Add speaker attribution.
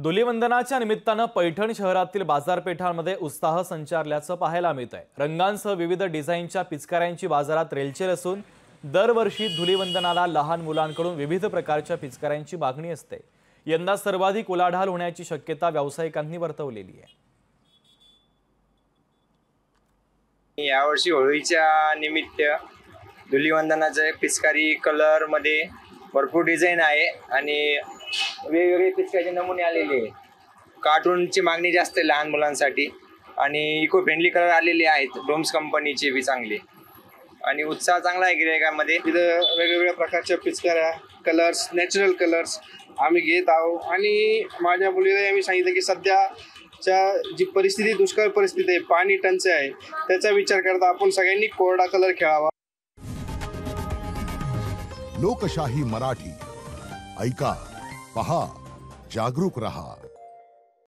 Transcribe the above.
Speaker 1: धुलीवंदनाच्या निमित्तानं पैठण शहरातील बाजारपेठांमध्ये उत्साह संचारल्याचं पाहायला मिळतंय। रंगांसह विविध डिझाईनच्या पिचकाऱ्यांची बाजारात रेलचेल असून दरवर्षी धुलीवंदनाला लहान मुलांकडून विविध प्रकारच्या पिचकाऱ्यांची मागणी असते। यंदा सर्वाधिक उलाढाल होण्याची शक्यता व्यावसायिकांनी वर्तवलेली आहे।
Speaker 2: यावर्षी होळीच्या निमित्त धुलीवंदनाचे पिचकारी कलर मध्ये भरपूर डिझाइन आहे आणि वेगवेगळे पिचकारीचे नमुने आलेले आहेत। कार्टूनची मागणी जास्त आहे लहान मुलांसाठी आणि इको फ्रेंडली कलर आलेले आहेत। डोम्स कंपनीचे बी चांगले आणि उत्साह चांगला आहे गिरायकांमध्ये।
Speaker 3: इथं वेगवेगळ्या प्रकारच्या पिचकाऱ्या कलर्स नॅचरल कलर्स आम्ही घेत आहोत आणि माझ्या मुलीला आम्ही सांगितलं की सध्याच्या जी परिस्थिती दुष्काळ परिस्थिती आहे, पाणी टंचाई आहे, त्याचा विचार करता आपण सगळ्यांनी कोरडा कलर खेळावा।
Speaker 4: लोकशाही मराठी ऐका, पहा, जागरूक रहा।